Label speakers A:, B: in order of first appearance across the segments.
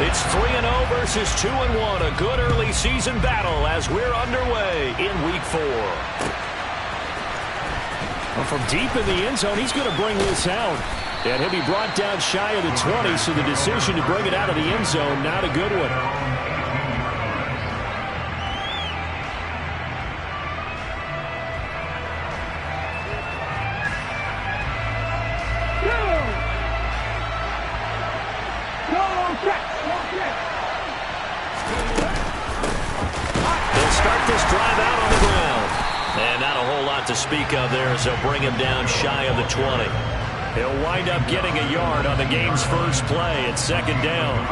A: It's 3-0 versus 2-1. A good early season battle as we're underway in Week 4. Well, from deep in the end zone, he's going to bring this out. And he'll be brought down shy of the 20, so the decision to bring it out of the end zone, not a good one. They'll start this drive out on the ground. And not a whole lot to speak of there as they'll bring him down shy of the 20. He'll wind up getting a yard on the game's first play at second down.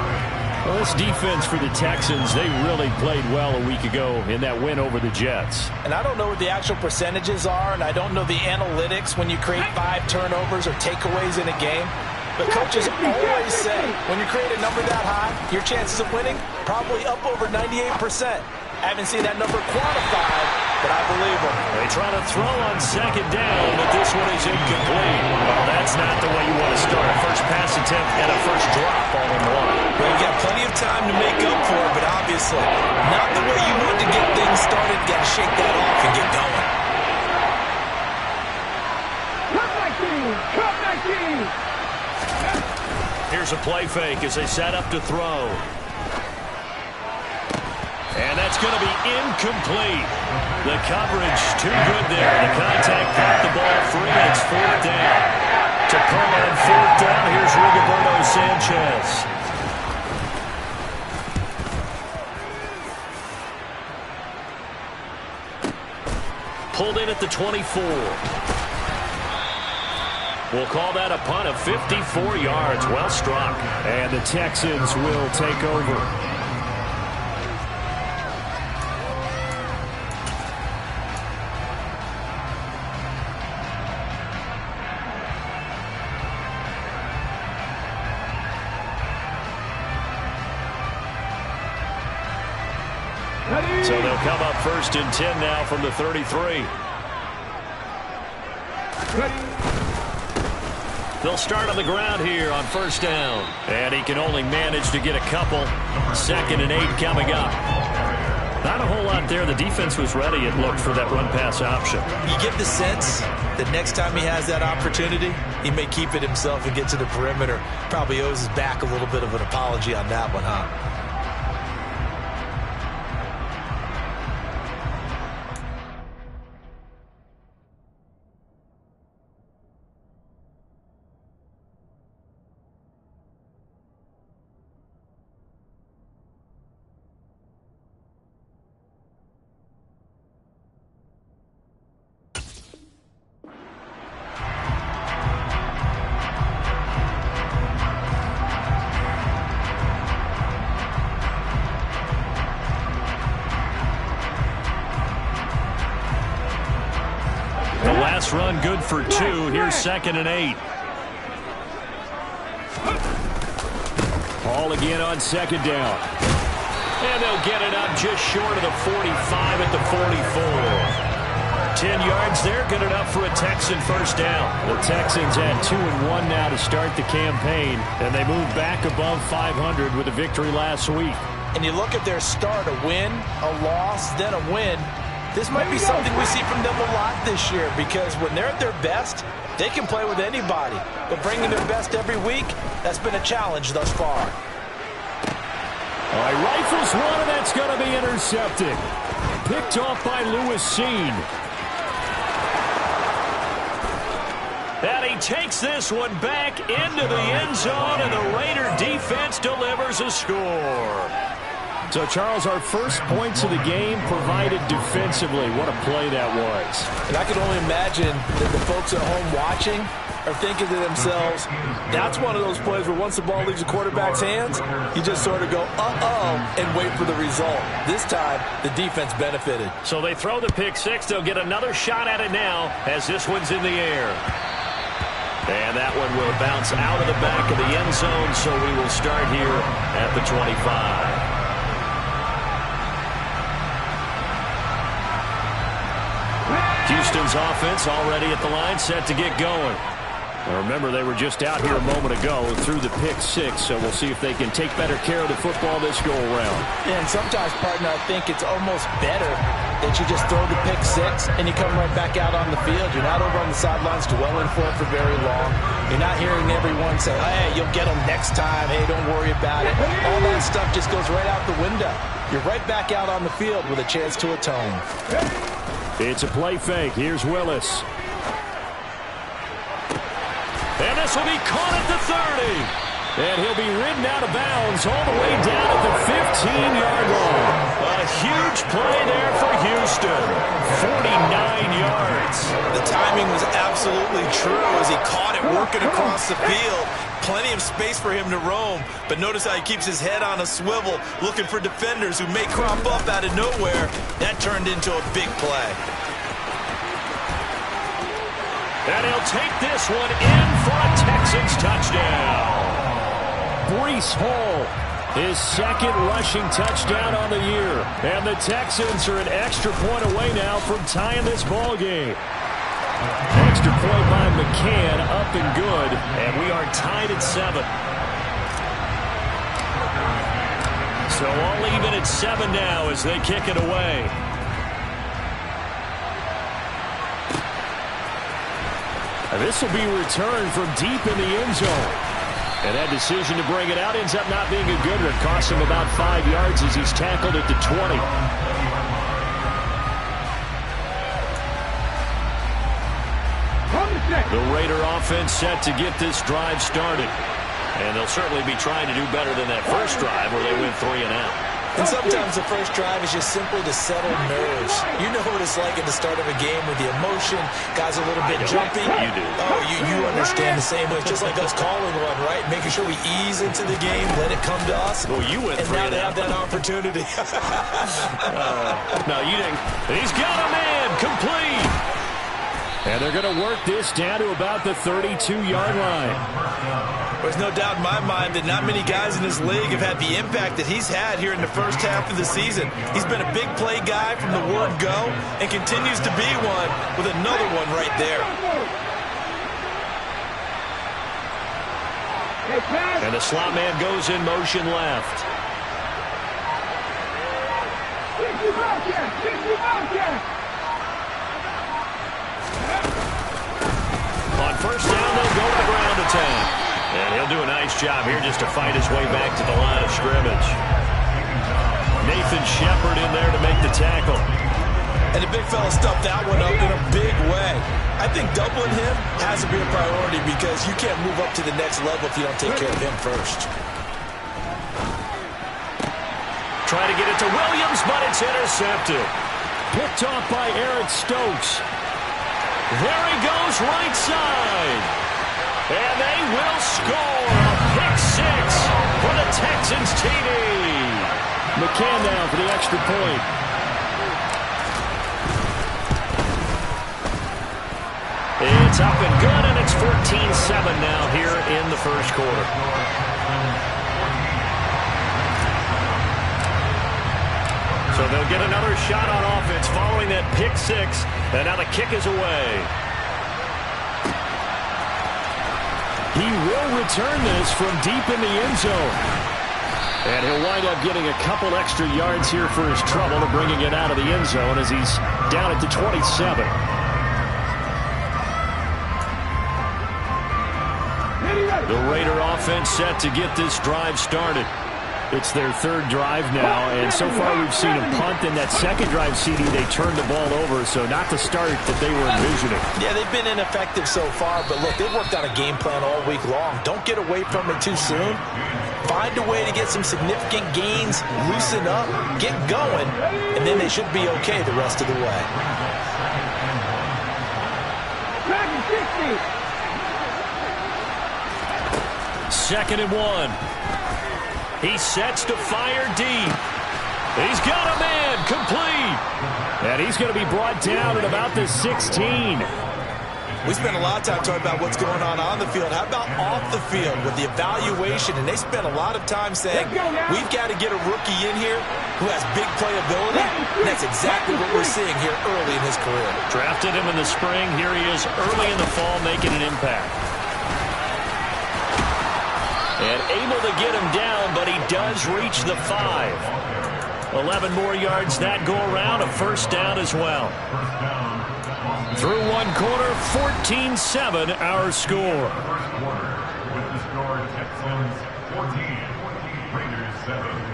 A: Well, this defense for the Texans, they really played well a week ago in that win over the Jets.
B: And I don't know what the actual percentages are, and I don't know the analytics when you create 5 turnovers or takeaways in a game. But coaches always say, when you create a number that high, your chances of winning probably up over 98%. I haven't seen that number quantified, but I believe them.
A: They try to throw on second down, but this one is incomplete. Well, that's not the way you want to start. A first pass attempt and a first drop all in one.
B: Well, you've got plenty of time to make up for it, but obviously not the way you want to get things started. Got to shake that off and get going.
A: Here's a play fake as they set up to throw. And that's going to be incomplete. The coverage too good there. The contact got the ball free, and it's 4th down. To pull on 4th down, here's Rigoberto Sanchez. Pulled in at the 24. We'll call that a punt of 54 yards. Well struck.
C: And the Texans will take over.
A: So they'll come up 1st and 10 now from the 33. They'll start on the ground here on 1st down. And he can only manage to get a couple. 2nd and 8 coming up. Not a whole lot there. The defense was ready, it looked, for that run-pass option.
B: You get the sense that next time he has that opportunity, he may keep it himself and get to the perimeter. Probably owes his back a little bit of an apology on that one, huh?
A: Run good for 2. Here's 2nd and 8.
C: Ball again on 2nd down.
A: And they'll get it up just short of the 45 at the 44. 10 yards there, good enough for a Texan first down.
C: The Texans had 2-1 now to start the campaign, and they move back above 500 with a victory last week.
B: And you look at their start, a win, a loss, then a win. This might be something we see from them a lot this year, because when they're at their best, they can play with anybody. But bringing their best every week, that's been a challenge thus far.
C: All right, rifles one, and that's going to be intercepted. Picked off by Lewis Seen.
A: And he takes this one back into the end zone, and the Raider defense delivers a score.
C: So, Charles, our first points of the game provided defensively. What a play that was.
B: And I can only imagine that the folks at home watching are thinking to themselves, that's one of those plays where once the ball leaves the quarterback's hands, you just sort of go, uh-oh, and wait for the result. This time, the defense benefited.
A: So they throw the pick six. They'll get another shot at it now as this one's in the air. And that one will bounce out of the back of the end zone, so we will start here at the 25. Houston's offense already at the line, set to get going.
C: Now remember, they were just out here a moment ago through the pick six, so we'll see if they can take better care of the football this go-around.
B: Yeah, and sometimes, partner, I think it's almost better that you just throw the pick six and you come right back out on the field. You're not over on the sidelines dwelling for it for very long. You're not hearing everyone say, hey, you'll get them next time. Hey, don't worry about it. All that stuff just goes right out the window. You're right back out on the field with a chance to atone.
C: It's a play fake. Here's Willis. And this will be caught at the 30. And he'll be ridden out of bounds all the way down at the 15-yard line. A huge play there for Houston. 49 yards.
B: The timing was absolutely true as he caught it working across the field. Plenty of space for him to roam, but notice how he keeps his head on a swivel, looking for defenders who may crop up out of nowhere. That turned into a big play.
C: And he'll take this one in for a Texans touchdown. Breece Hall, his second rushing touchdown on the year. And the Texans are an extra point away now from tying this ball game. Extra point by McCann, up and good.
A: And we are tied at 7. So all even at 7 now as they kick it away.
C: This will be returned from deep in the end zone. And that decision to bring it out ends up not being a good one. Costs him about 5 yards as he's tackled at the 20.
A: The Raider offense set to get this drive started. And they'll certainly be trying to do better than that first drive where they went 3 and out.
B: And sometimes the first drive is just simply to settle nerves. You know what it's like at the start of a game with the emotion. Guys a little bit jumpy.
A: You do.
B: Oh, you understand the same way. It's just like us calling one, right? Making sure we ease into the game, let it come to us.
A: Well, you went
B: and
A: 3
B: now
A: and
B: they
A: out.
B: have that opportunity.
A: No, you didn't. He's got a man. Complete.
C: And they're going to work this down to about the 32-yard line.
B: There's no doubt in my mind that not many guys in this league have had the impact that he's had here in the first half of the season. He's been a big play guy from the word go and continues to be one with another one right there.
A: And the slot man goes in motion left. On first down, they'll go to the ground attack. And he'll do a nice job here just to fight his way back to the line of scrimmage. Nathan Shepard in there to make the tackle.
B: And the big fella stuffed that one up in a big way. I think doubling him has to be a priority because you can't move up to the next level if you don't take care of him first.
A: Try to get it to Williams, but it's intercepted.
C: Picked off by Eric Stokes.
A: There he goes, right side. And they will score a pick six for the Texans TD.
C: McCann now for the extra point.
A: It's up and good, and it's 14-7 now here in the first quarter. So they'll get another shot on offense following that pick six, and now the kick is away.
C: He will return this from deep in the end zone. And he'll wind up getting a couple extra yards here for his trouble to bringing it out of the end zone as he's down at the 27.
A: The Raider offense set to get this drive started.
C: It's their third drive now, and so far we've seen a punt. In that second drive, CD, they turned the ball over, so not the start that they were envisioning.
B: Yeah, they've been ineffective so far, but look, they've worked on a game plan all week long. Don't get away from it too soon. Find a way to get some significant gains, loosen up, get going, and then they should be okay the rest of the way.
A: Second and 1. He sets to fire deep. He's got a man, complete.
C: And he's going to be brought down at about the 16.
B: We spent a lot of time talking about what's going on the field. How about off the field with the evaluation? And they spent a lot of time saying, we've got to get a rookie in here who has big playability. And that's exactly what we're seeing here early in his career.
A: Drafted him in the spring. Here he is early in the fall making an impact. And able to get him down, but he does reach the 5. 11 more yards that go around, a first down as well. Through one quarter, 14-7 our score.
D: With the score, Texans 14, Raiders 7.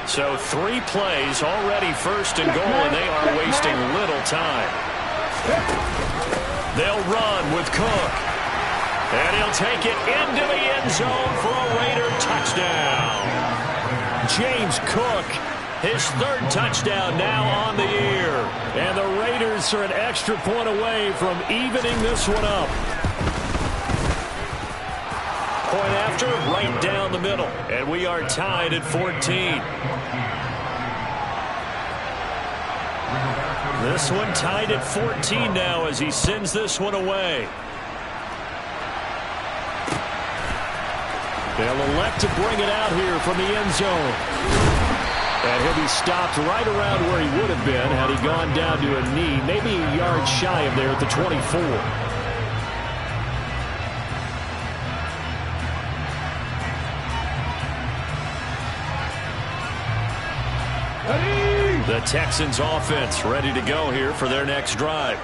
A: So 3 plays already first and goal, and they are wasting little time. They'll run with Cook. And he'll take it into the end zone for a Raider touchdown. James Cook, his 3rd touchdown now on the year. And the Raiders are an extra point away from evening this one up. Point after, right down the middle. And we are tied at 14. This one tied at 14 now as he sends this one away. They'll elect to bring it out here from the end zone. And he'll be stopped right around where he would have been had he gone down to a knee, maybe a yard shy of there at the 24. The Texans offense ready to go here for their next drive.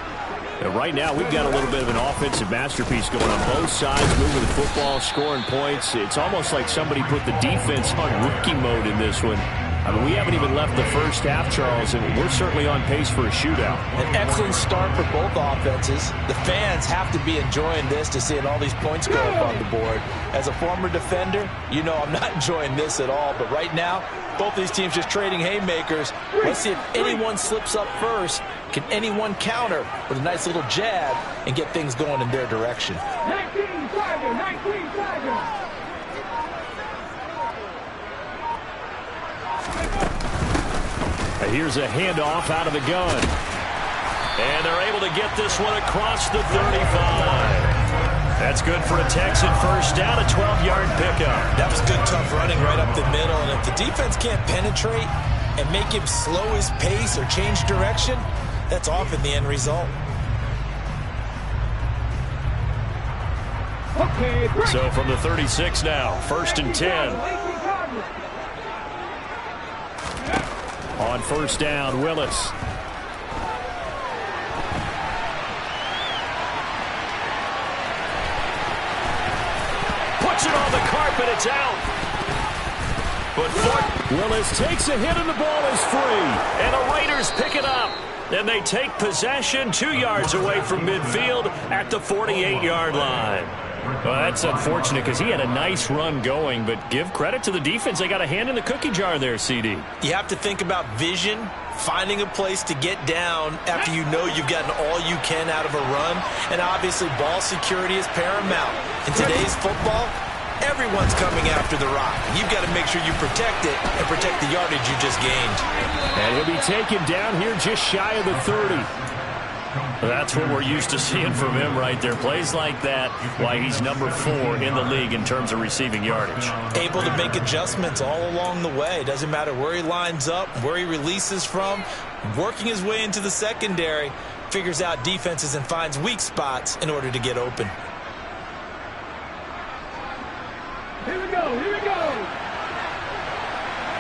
A: And right now we've got a little bit of an offensive masterpiece going on both sides, moving the football, scoring points. It's almost like somebody put the defense on rookie mode in this one. I mean, we haven't even left the first half, Charles, and we're certainly on pace for a shootout.
B: An excellent start for both offenses. The fans have to be enjoying this to seeing all these points go up on the board. As a former defender, you know I'm not enjoying this at all. But right now, both these teams just trading haymakers. Let's see if anyone slips up first. Can anyone counter with a nice little jab and get things going in their direction?
E: 19 Tiger.
A: Here's a handoff out of the gun. And they're able to get this one across the 35. That's good for a Texan first down, a 12-yard pickup.
B: That was good, tough running right up the middle. And if the defense can't penetrate and make him slow his pace or change direction, that's often the end result.
A: So from the 36 now, 1st and 10. On first down, Willis. Puts it on the carpet, it's out. But Willis takes a hit and the ball is free. And the Raiders pick it up. And they take possession 2 yards away from midfield at the 48-yard line. Well, that's unfortunate because he had a nice run going, but give credit to the defense. They got a hand in the cookie jar there, CD.
B: You have to think about vision, finding a place to get down after you know you've gotten all you can out of a run, and obviously ball security is paramount. In today's football, everyone's coming after the rock. You've got to make sure you protect it and protect the yardage you just gained.
A: And he'll be taken down here just shy of the 30. That's what we're used to seeing from him right there. Plays like that, why he's number 4 in the league in terms of receiving yardage.
B: Able to make adjustments all along the way. Doesn't matter where he lines up, where he releases from. Working his way into the secondary, figures out defenses and finds weak spots in order to get open.
E: Here we go.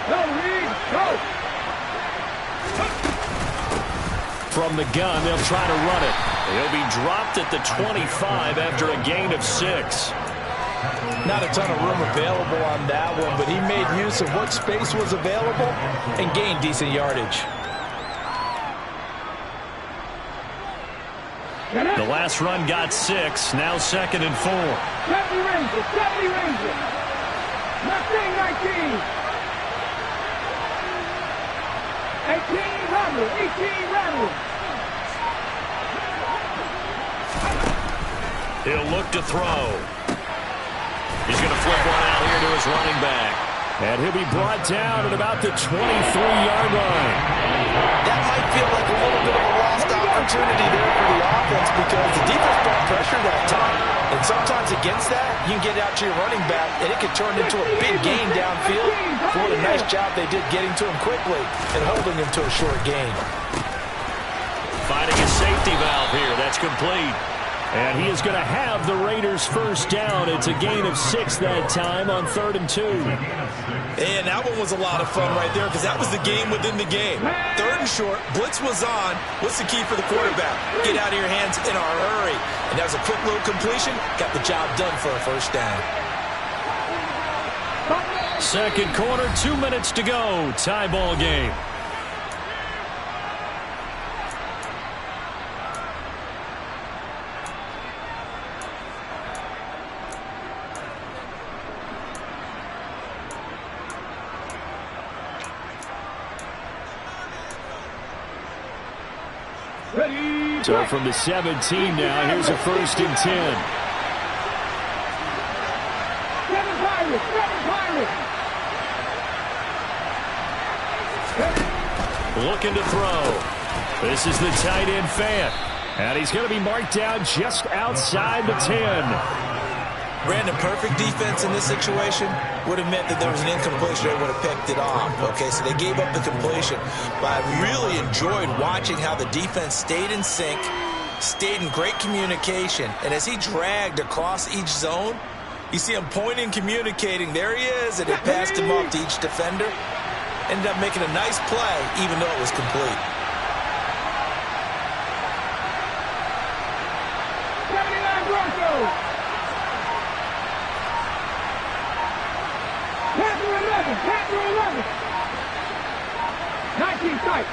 E: Go, Reed, go.
A: From the gun, they'll try to run it. He'll be dropped at the 25 after a gain of 6.
B: Not a ton of room available on that one, but he made use of what space was available and gained decent yardage.
A: The last run got 6, now 2nd and 4.
E: 70 Rangers. Nothing 19. 18 Rebels.
A: He'll look to throw. He's going to flip one out here to his running back. And he'll be brought down at about the 23-yard line.
B: That might feel like a little bit of a lost opportunity there for the offense. offense because the defense brought pressure that time. And sometimes against that, you can get out to your running back, and it could turn into a big gain downfield. What a nice job they did getting to him quickly and holding him to a short gain.
A: Finding a safety valve here. That's complete.
C: And he is going to have the Raiders first down. It's a gain of 6 that time on 3rd and 2.
B: And that one was a lot of fun right there because that was the game within the game. 3rd and short, blitz was on. What's the key for the quarterback? Get out of your hands in a hurry. And that was a quick little completion. Got the job done for a first down.
C: Second quarter, 2 minutes to go. Tie ball game. So from the 17 now, here's a 1st and 10.
E: Seven Pirates!
C: Looking to throw. This is the tight end Fant. And he's going to be marked down just outside the 10.
B: Brandon, perfect defense in this situation would have meant that there was an incompletion. They would have picked it off. Okay, so they gave up the completion. But I really enjoyed watching how the defense stayed in sync, stayed in great communication. And as he dragged across each zone, you see him pointing, communicating. There he is, and it passed him off to each defender. Ended up making a nice play, even though it was complete.
E: 79 Broncos! Panther 11! 19 tight!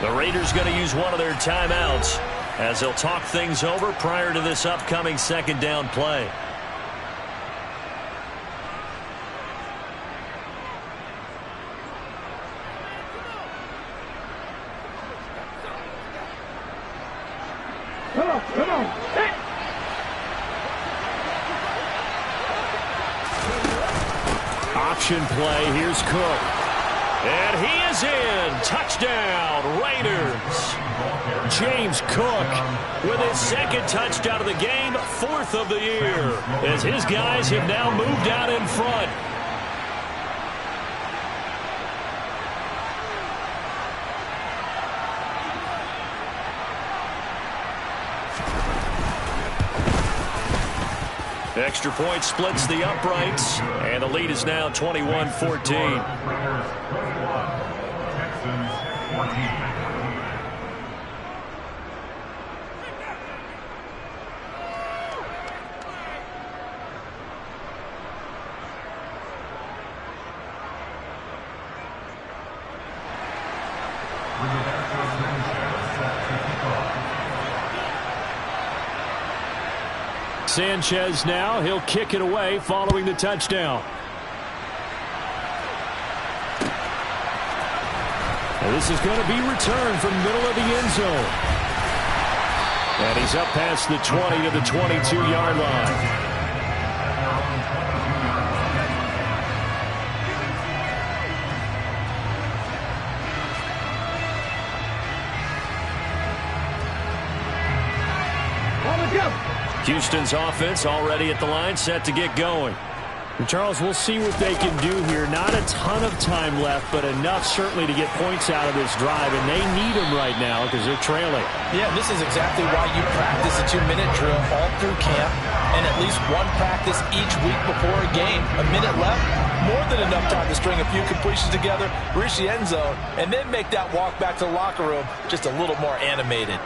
A: The Raiders going to use one of their timeouts as they'll talk things over prior to this upcoming 2nd down play.
E: Come on! Hey.
C: Option play. Here's Cook. And he is in. Touchdown, Raiders. James Cook with his 2nd touchdown of the game, 4th of the year, as his guys have now moved out in front.
A: Extra point splits the uprights, and the lead is now 21-14.
D: Texans 14.
C: Sanchez now. He'll kick it away following the touchdown. And this is going to be returned from middle of the end zone. And he's up past the 20 to the 22-yard line. Houston's offense already at the line, set to get going. And Charles, we'll see what they can do here. Not a ton of time left, but enough certainly to get points out of this drive, and they need them right now because they're trailing.
B: Yeah, this is exactly why you practice a 2-minute drill all through camp and at least one practice each week before a game. A minute left, more than enough time to string a few completions together, reach the end zone, and then make that walk back to the locker room just a little more animated.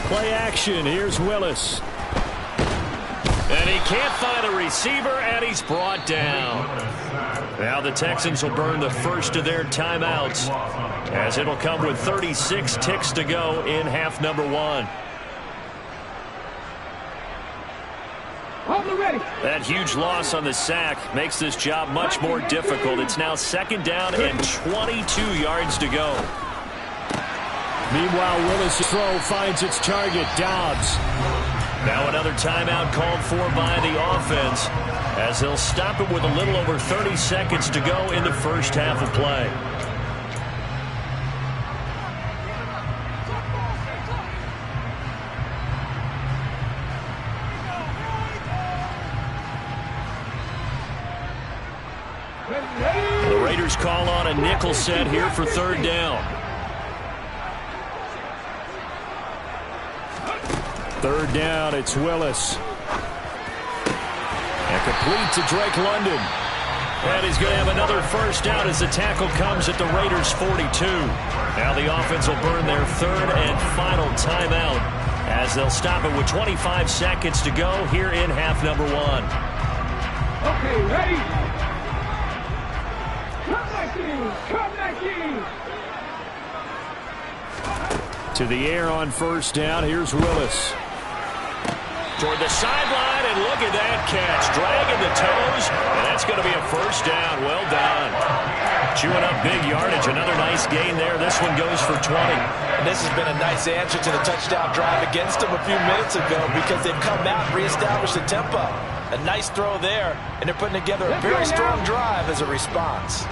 C: Play action. Here's Willis.
A: And he can't find a receiver, and he's brought down. Now the Texans will burn the first of their timeouts, as it'll come with 36 ticks to go in half number 1. That huge loss on the sack makes this job much more difficult. It's now 2nd down and 22 yards to go.
C: Meanwhile, Willis' throw finds its target, Dobbs.
A: Now another timeout called for by the offense, as they'll stop it with a little over 30 seconds to go in the first half of play.
C: The Raiders call on a nickel set here for third down. Third down, it's Willis. And complete to Drake London. And he's going to have another first down as the tackle comes at the Raiders' 42. Now the offense will burn their third and final timeout as they'll stop it with 25 seconds to go here in half number one.
E: Okay, ready? Come back in! Come back in!
C: To the air on first down, here's Willis. Toward the sideline, and look at that catch. Dragging the toes, and that's going to be a first down. Well done. Chewing up big yardage. Another nice gain there. This one goes for 20.
B: And this has been a nice answer to the touchdown drive against them a few minutes ago because they've come out and reestablished the tempo. A nice throw there, and they're putting together a very strong drive as a response.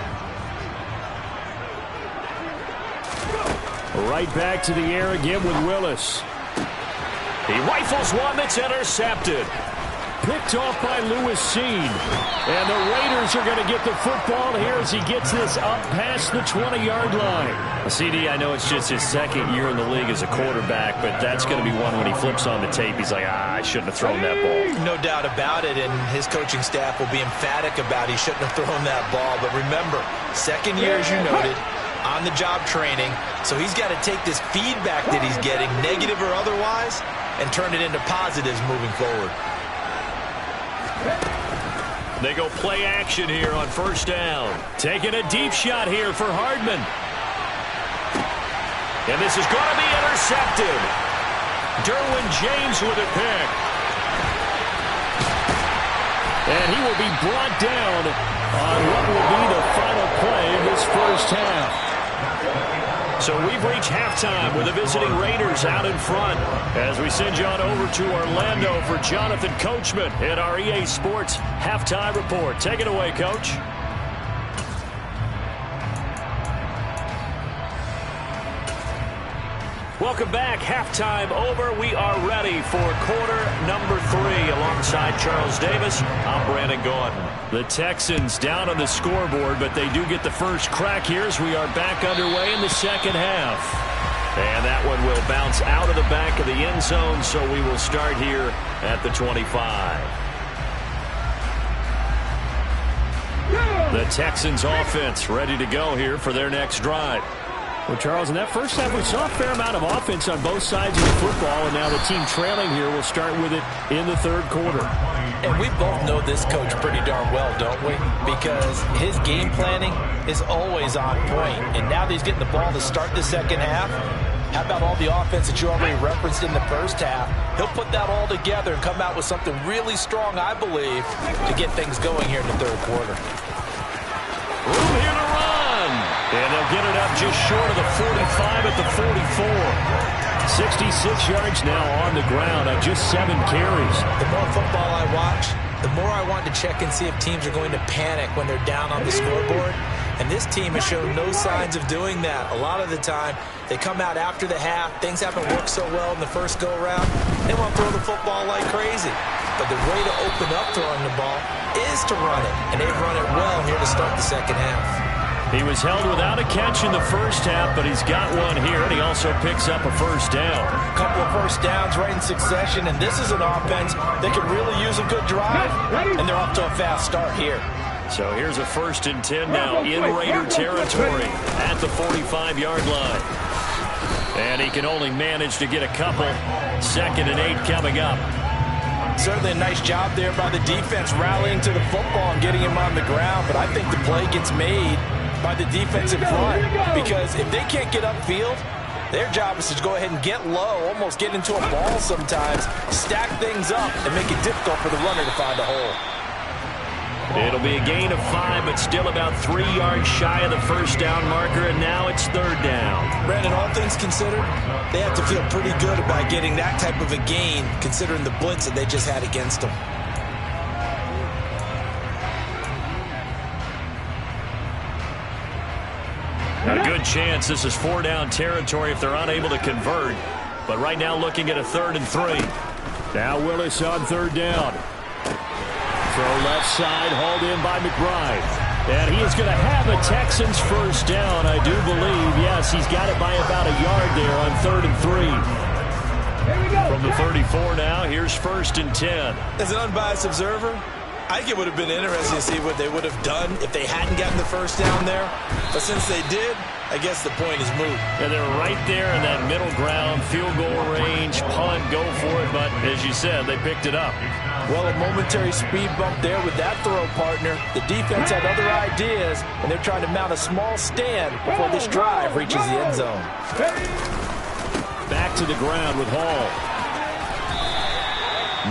C: Right back to the air again with Willis. He rifles one that's intercepted. Picked off by Lewis Seen. And the Raiders are going to get the football here as he gets this up past the 20-yard line.
A: CD, I know it's just his second year in the league as a quarterback, but that's going to be one when he flips on the tape. He's like, I shouldn't have thrown that ball.
B: No doubt about it, and his coaching staff will be emphatic about he shouldn't have thrown that ball. But remember, second year, as you noted, on-the-job training, so he's got to take this feedback that he's getting, negative or otherwise, and turn it into positives moving forward.
A: They go play action here on first down.
C: Taking a deep shot here for Hardman.
A: And this is going to be intercepted. Derwin James with a pick.
C: And he will be brought down on what will be the final play of this first half.
A: So we've reached halftime with the visiting Raiders out in front as we send you on over to Orlando for Jonathan Coachman at our EA Sports Halftime Report. Take it away, Coach. Welcome back. Halftime over. We are ready for quarter number 3. Alongside Charles Davis, I'm Brandon Gordon.
C: The Texans down on the scoreboard, but they do get the first crack here as we are back underway in the second half.
A: And that one will bounce out of the back of the end zone, so we will start here at the 25.
C: The Texans offense ready to go here for their next drive. Well, Charles, in that first half, we saw a fair amount of offense on both sides of the football, and now the team trailing here will start with it in the third quarter.
B: And we both know this coach pretty darn well, don't we? Because his game planning is always on point. And now that he's getting the ball to start the second half, how about all the offense that you already referenced in the first half? He'll put that all together and come out with something really strong, I believe, to get things going here in the third quarter.
A: Room here to run.
C: And they'll get it up just short of the 45 at the 44. 66 yards now on the ground on just 7 carries.
B: The more football I watch, the more I want to check and see if teams are going to panic when they're down on the scoreboard. And this team has shown no signs of doing that. A lot of the time, they come out after the half. Things haven't worked so well in the first go-around. They want to throw the football like crazy. But the way to open up throwing the ball is to run it. And they've run it well here to start the second half.
C: He was held without a catch in the first half, but he's got one here, and he also picks up a first down.
B: A couple of first downs right in succession, and this is an offense that could really use a good drive, and they're off to a fast start here.
A: So here's a 1st and 10 now in Raider territory at the 45-yard line.
C: And he can only manage to get a couple. 2nd and 8 coming up.
B: Certainly a nice job there by the defense rallying to the football and getting him on the ground, but I think the play gets made by the defensive front, because if they can't get upfield, their job is to go ahead and get low, almost get into a ball sometimes, stack things up, and make it difficult for the runner to find a hole.
A: It'll be a gain of 5, but still about 3 yards shy of the first down marker, and now it's 3rd down.
B: Brandon, all things considered, they have to feel pretty good about getting that type of a gain, considering the blitz that they just had against them.
A: A good chance this is 4-down territory if they're unable to convert. But right now looking at a 3rd and 3.
C: Now Willis on 3rd down. Throw left side, hauled in by McBride. And he is going to have a Texans first down, I do believe. Yes, he's got it by about a yard there on 3rd and 3. From the 34 now, here's 1st and 10.
B: As an unbiased observer, I think it would have been interesting to see what they would have done if they hadn't gotten the first down there. But since they did, I guess the point is moot.
A: And they're right there in that middle ground, field goal range, punt, go for it. But as you said, they picked it up.
B: Well, a momentary speed bump there with that throw, partner. The defense had other ideas, and they're trying to mount a small stand before this drive reaches the end zone.
C: Back to the ground with Hall.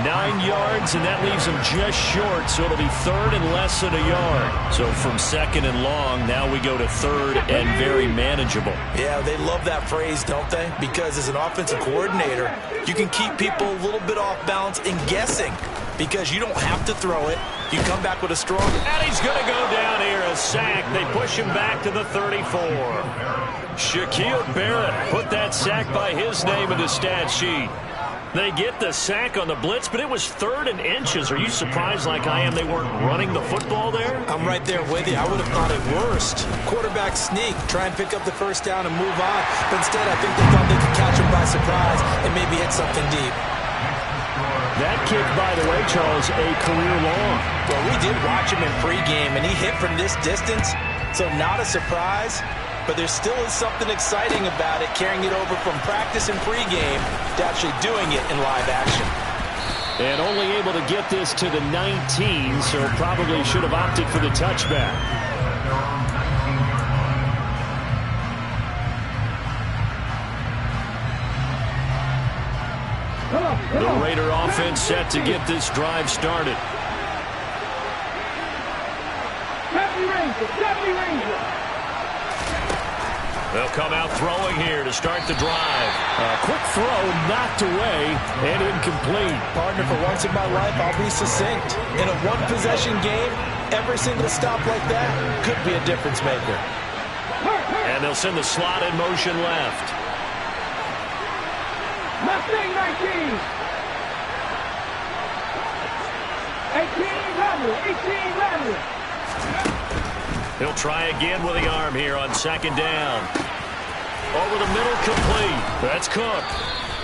A: 9 yards, and that leaves him just short, so it'll be 3rd and less than a yard. So from 2nd and long, now we go to 3rd and very manageable.
B: Yeah, they love that phrase, don't they? Because as an offensive coordinator, you can keep people a little bit off balance and guessing because you don't have to throw it. You come back with a strong...
A: And he's going to go down here, a sack. They push him back to the 34. Shaquille Barrett put that sack by his name in the stat sheet. They get the sack on the blitz, but it was 3rd and inches. Are you surprised like I am they weren't running the football there?
B: I'm right there with you. I would have thought it worst. Quarterback sneak, try and pick up the first down and move on. But instead, I think they thought they could catch him by surprise and maybe hit something deep.
C: That kick, by the way, Charles, a career long.
B: Well, we did watch him in pregame, and he hit from this distance, so not a surprise. But there still is something exciting about it, carrying it over from practice and pregame to actually doing it in live action.
C: And only able to get this to the 19, so probably should have opted for the touchback.
A: The Raider offense set to get this drive started. They'll come out throwing here to start the drive.
C: A quick throw knocked away and incomplete.
B: Partner, for once in my life, I'll be succinct. In a one-possession game, every single stop like that could be a difference maker.
A: And they'll send the slot in motion left.
E: Mustang 19. 18 level.
A: He'll try again with the arm here on 2nd down. Over the middle, complete. That's Cook.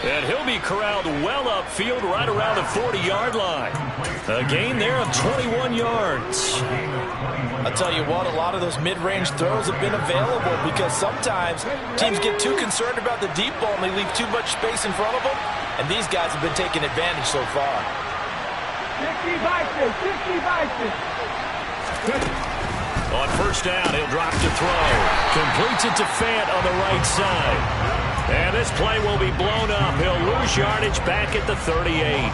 A: And he'll be corralled well upfield right around the 40-yard line. A gain there of 21 yards.
B: I'll tell you what, a lot of those mid-range throws have been available because sometimes teams get too concerned about the deep ball and they leave too much space in front of them. And these guys have been taking advantage so far.
E: 60 Bison.
A: On 1st down, he'll drop to throw. Completes it to Fant on the right side. And this play will be blown up. He'll lose yardage back at the 38.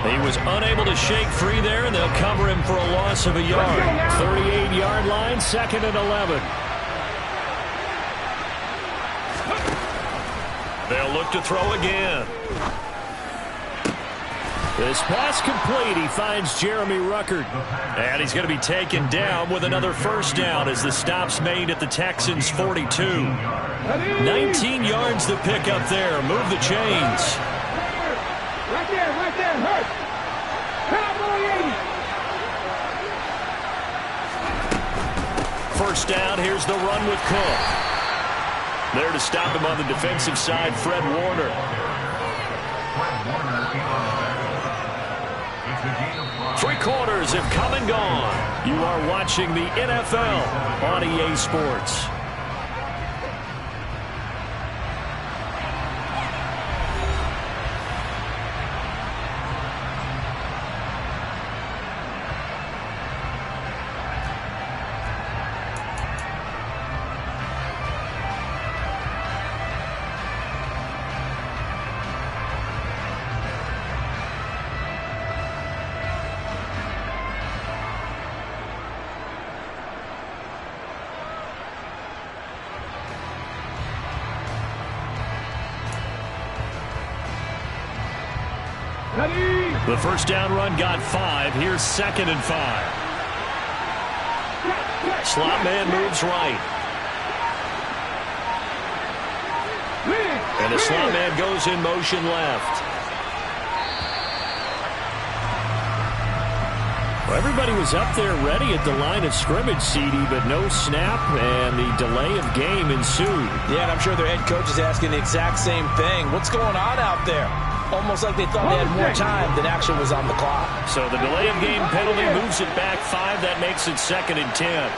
A: He was unable to shake free there, and they'll cover him for a loss of a yard.
C: 38-yard line, 2nd and 11.
A: They'll look to throw again.
C: This pass complete. He finds Jeremy Ruckert.
A: And he's going to be taken down with another 1st down as the stop's made at the Texans' 42. 19 yards to pick up there. Move the chains.
E: Right there. Hurt. Cowboy 80.
A: 1st down. Here's the run with Cook. There to stop him on the defensive side, Fred Warner. Three quarters have come and gone. You are watching the NFL on EA Sports. The 1st down run got 5. Here's 2nd and 5. Slot man moves right. And the slot man goes in motion left.
C: Well, everybody was up there ready at the line of scrimmage, CD, but no snap, and the delay of game ensued.
B: Yeah, and I'm sure their head coach is asking the exact same thing. What's going on out there? Almost like they thought they had more time than actually was on the clock.
C: So the delay of game penalty moves it back 5. That makes it 2nd and 10.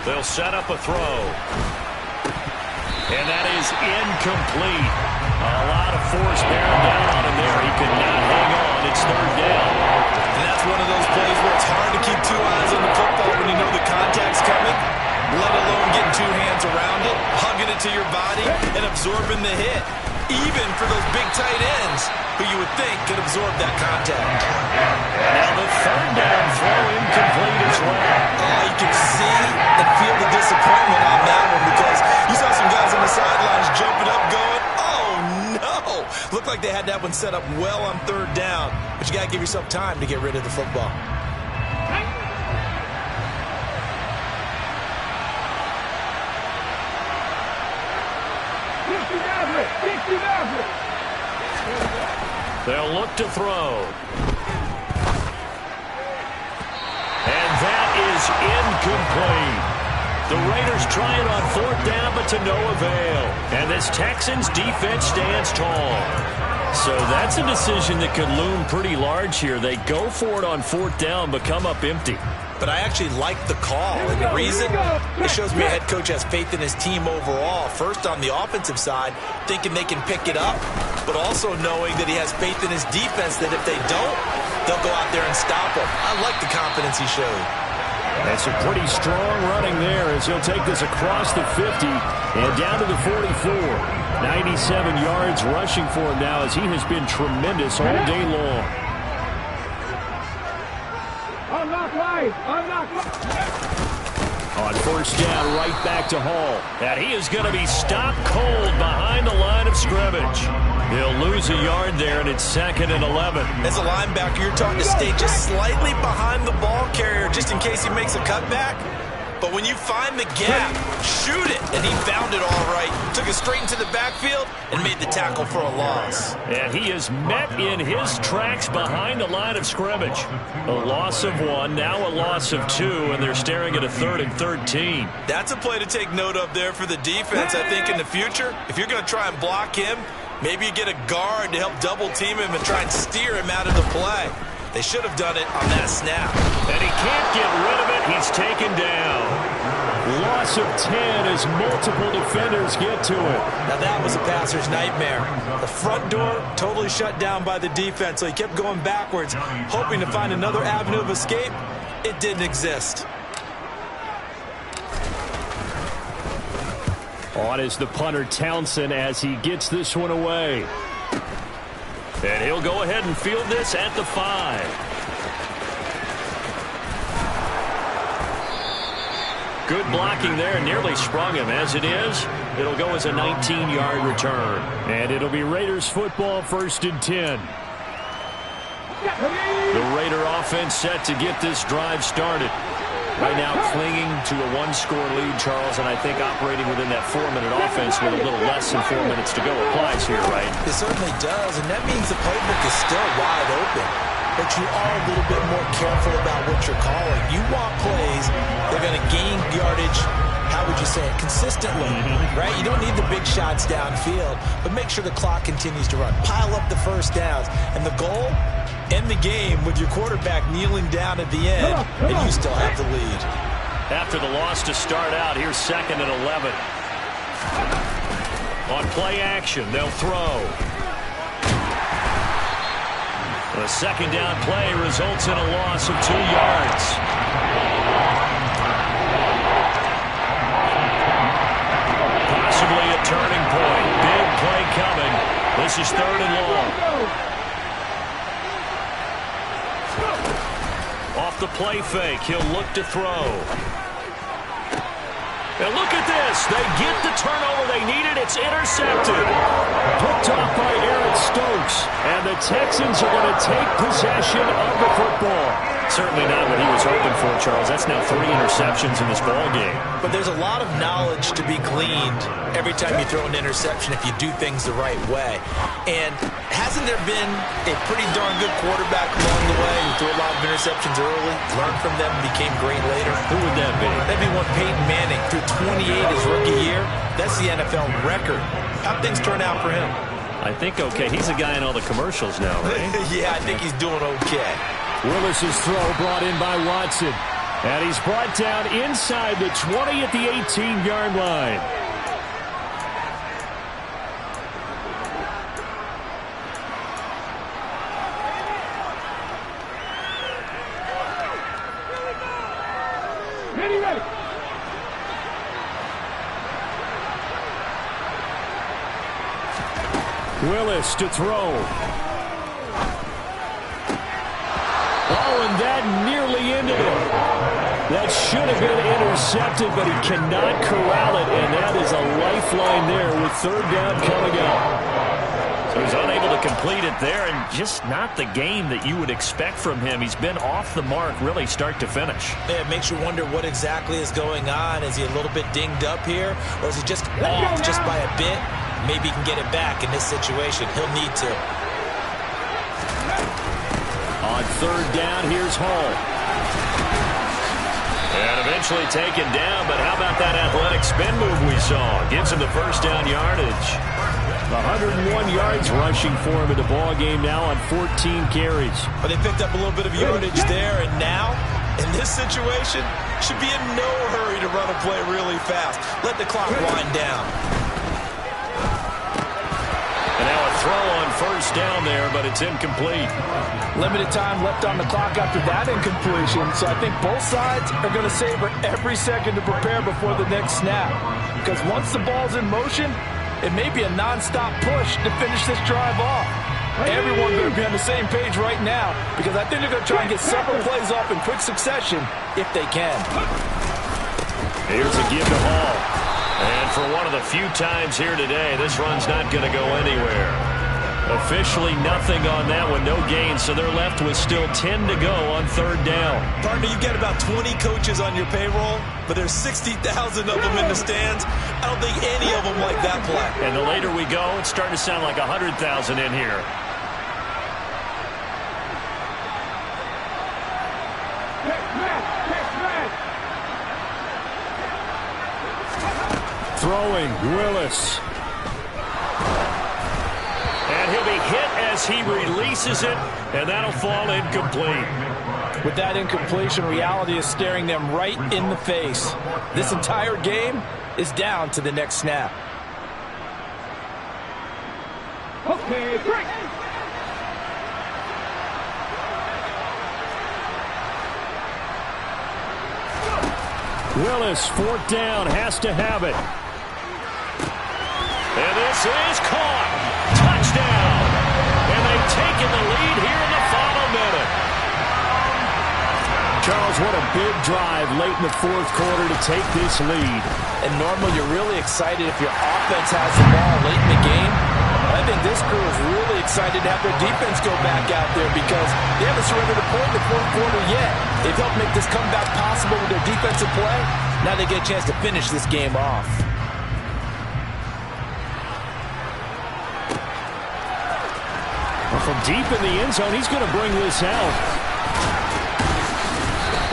C: They'll set up a throw. And that is incomplete. A lot of force bearing down on him there. He could not hang on. It's 3rd down.
B: And that's one of those plays where it's hard to keep 2 eyes on the football when you know the contact's coming, let alone getting 2 hands around it, hugging it to your body, and absorbing the hit. Even for those big tight ends, who you would think could absorb that contact.
C: Now the 3rd down throw incomplete as well.
B: You can see and feel the disappointment on that one because you saw some guys on the sidelines jumping up going, oh no! Looked like they had that one set up well on 3rd down, but you got to give yourself time to get rid of the football.
C: They'll look to throw. And that is incomplete. The Raiders try it on 4th down, but to no avail. And this Texans defense stands tall. So that's a decision that could loom pretty large here. They go for it on 4th down, but come up empty.
B: But I actually like the call, and the reason, it shows me a head coach has faith in his team overall. First, on the offensive side, thinking they can pick it up, but also knowing that he has faith in his defense that if they don't, they'll go out there and stop him. I like the confidence he showed.
C: That's a pretty strong running there as he'll take this across the 50 and down to the 44. 97 yards rushing for him now as he has been tremendous all day long.
E: Unlock life! Unlock life!
C: On 1st down, right back to Hall. And he is going to be stopped cold behind the line of scrimmage. He'll lose a yard there, and it's 2nd and 11.
B: As a linebacker, you're taught to stay just slightly behind the ball carrier just in case he makes a cutback. But when you find the gap, shoot it. And he found it all right. Took it straight into the backfield and made the tackle for a loss.
C: And he is met in his tracks behind the line of scrimmage. A loss of 1, now a loss of 2, and they're staring at a 3rd and 13.
B: That's a play to take note of there for the defense, I think, in the future. If you're going to try and block him, maybe you get a guard to help double team him and try and steer him out of the play. They should have done it on that snap.
C: And he can't get rid of it. He's taken down. Loss of 10 as multiple defenders get to it.
B: Now that was a passer's nightmare. The front door totally shut down by the defense, so he kept going backwards, hoping to find another avenue of escape. It didn't exist.
C: On is the punter Townsend as he gets this one away. And he'll go ahead and field this at the 5. Good blocking there, nearly sprung him. As it is, it'll go as a 19-yard return. And it'll be Raiders football, 1st and 10. The Raider offense set to get this drive started. Right now clinging to a 1-score lead, Charles, and I think operating within that 4-minute offense with a little less than 4 minutes to go applies here, right?
B: It certainly does, and that means the playbook is still wide open. But you are a little bit more careful about what you're calling. You want plays that are going to gain yardage, how would you say it, consistently, right? You don't need the big shots downfield, but make sure the clock continues to run. Pile up the 1st downs, and the goal, end the game with your quarterback kneeling down at the end, and you still have the lead.
C: After the loss to start out, here's 2nd and 11. On play action, they'll throw. The 2nd down play results in a loss of 2 yards. Possibly a turning point. Big play coming. This is 3rd and long. Off the play fake, he'll look to throw. And look at this. They get the turnover they needed. It's intercepted. Picked off by Eric Stokes. And the Texans are going to take possession of the football. Certainly not what he was hoping for, Charles. That's now 3 interceptions in this ball game.
B: But there's a lot of knowledge to be gleaned every time you throw an interception if you do things the right way. And hasn't there been a pretty darn good quarterback along the way who threw a lot of interceptions early, learned from them, became great later?
C: Who would that be?
B: That'd be one Peyton Manning threw 28 his rookie year. That's the NFL record. How'd things turn out for him?
C: I think okay. He's a guy in all the commercials now, right?
B: Yeah, I think he's doing okay.
C: Willis's throw brought in by Watson. And he's brought down inside the 20 at the 18-yard line. Willis to throw. Oh, and that nearly ended it. That should have been intercepted, but he cannot corral it, and that is a lifeline there with 3rd down coming up. So he's unable to complete it there, and just not the game that you would expect from him. He's been off the mark really start to finish.
B: Yeah, it makes you wonder what exactly is going on. Is he a little bit dinged up here, or is he just off just by a bit? Maybe he can get it back in this situation. He'll need to.
C: On 3rd down, here's Hall. And eventually taken down, but how about that athletic spin move we saw? Gives him the 1st down yardage. 101 yards rushing for him in the ball game now on 14 carries.
B: But they picked up a little bit of yardage there, and now, in this situation, should be in no hurry to run a play really fast. Let the clock wind down.
C: And now a throw on 1st down there, but it's incomplete.
B: Limited time left on the clock after that incompletion, so I think both sides are going to savor every second to prepare before the next snap. Because once the ball's in motion, it may be a non-stop push to finish this drive off. Everyone better be on the same page right now, because I think they're going to try and get several plays off in quick succession if they can.
C: Here's a give to Hall. And for one of the few times here today, this run's not going to go anywhere. Officially nothing on that one, no gain, so they're left with still 10 to go on 3rd down.
B: Partner, you've got about 20 coaches on your payroll, but there's 60,000 of them in the stands. I don't think any of them like that play.
C: And the later we go, it's starting to sound like 100,000 in here. Throwing, Willis. And he'll be hit as he releases it, and that'll fall incomplete.
B: With that incompletion, reality is staring them right in the face. This entire game is down to the next snap.
E: Okay, break.
C: Willis, 4th down, has to have it. And this is caught. Touchdown. And they've taken the lead here in the final minute. Charles, what a big drive late in the 4th quarter to take this lead.
B: And normally you're really excited if your offense has the ball late in the game. I think this crew is really excited to have their defense go back out there because they haven't surrendered a point in the 4th quarter yet. They've helped make this comeback possible with their defensive play. Now they get a chance to finish this game off.
C: Well, from deep in the end zone, he's going to bring this out.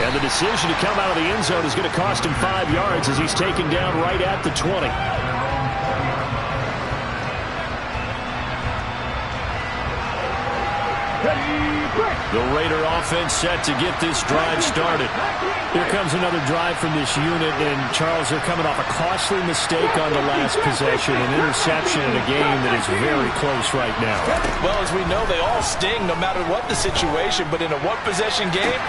C: And the decision to come out of the end zone is going to cost him 5 yards as he's taken down right at the 20. The Raider offense set to get this drive started. Here comes another drive from this unit, and Charles, they're coming off a costly mistake on the last possession, an interception in a game that is very close right now.
B: Well, as we know, they all sting no matter what the situation, but in a one-possession game,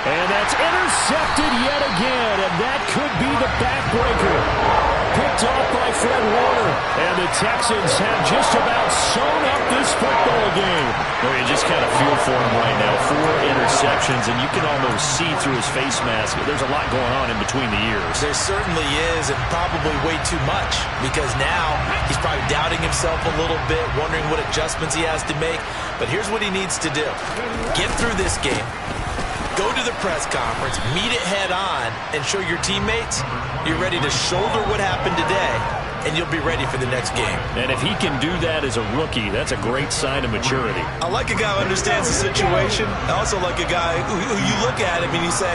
C: and that's intercepted yet again, and that could be the backbreaker. Picked off by Fred Warner, and the Texans have just about sewn up this football game. Well, you just kind of feel for him right now. 4 interceptions, and you can almost see through his face mask. There's a lot going on in between the ears.
B: There certainly is, and probably way too much, because now he's probably doubting himself a little bit, wondering what adjustments he has to make. But here's what he needs to do. Get through this game. Go to the press conference, meet it head on, and show your teammates you're ready to shoulder what happened today, and you'll be ready for the next game.
C: And if he can do that as a rookie, that's a great sign of maturity.
B: I like a guy who understands the situation. I also like a guy who you look at him and you say,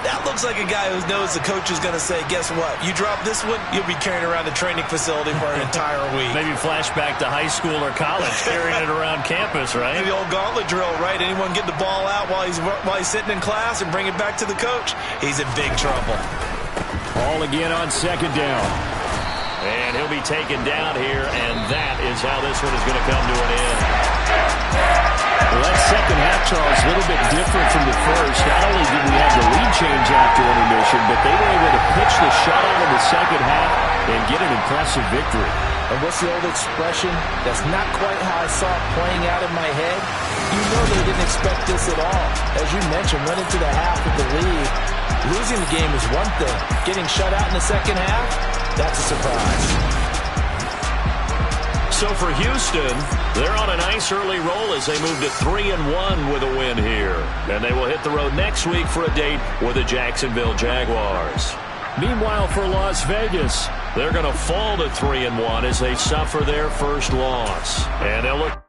B: that looks like a guy who knows the coach is going to say, guess what? You drop this one, you'll be carrying around the training facility for an entire week.
C: Maybe flashback to high school or college, carrying it around campus, right?
B: The old gauntlet drill, right? Anyone get the ball out while he's sitting in class and bring it back to the coach? He's in big trouble.
C: Ball again on second down. And he'll be taken down here, and that is how this one is going to come to an end. Well, that second half, Charles, a little bit different from the first. Not only did we have the lead change after intermission, but they were able to pitch the shutout in the second half and get an impressive victory.
B: And what's the old expression? That's not quite how I saw it playing out in my head. You know they didn't expect this at all. As you mentioned, went into the half with the lead. Losing the game is one thing. Getting shut out in the second half, that's a surprise.
A: So for Houston, they're on a nice early roll as they move to 3-1 with a win here. And they will hit the road next week for a date with the Jacksonville Jaguars.
C: Meanwhile, for Las Vegas,
A: they're going to fall to 3-1 as they suffer their first loss. And they'll look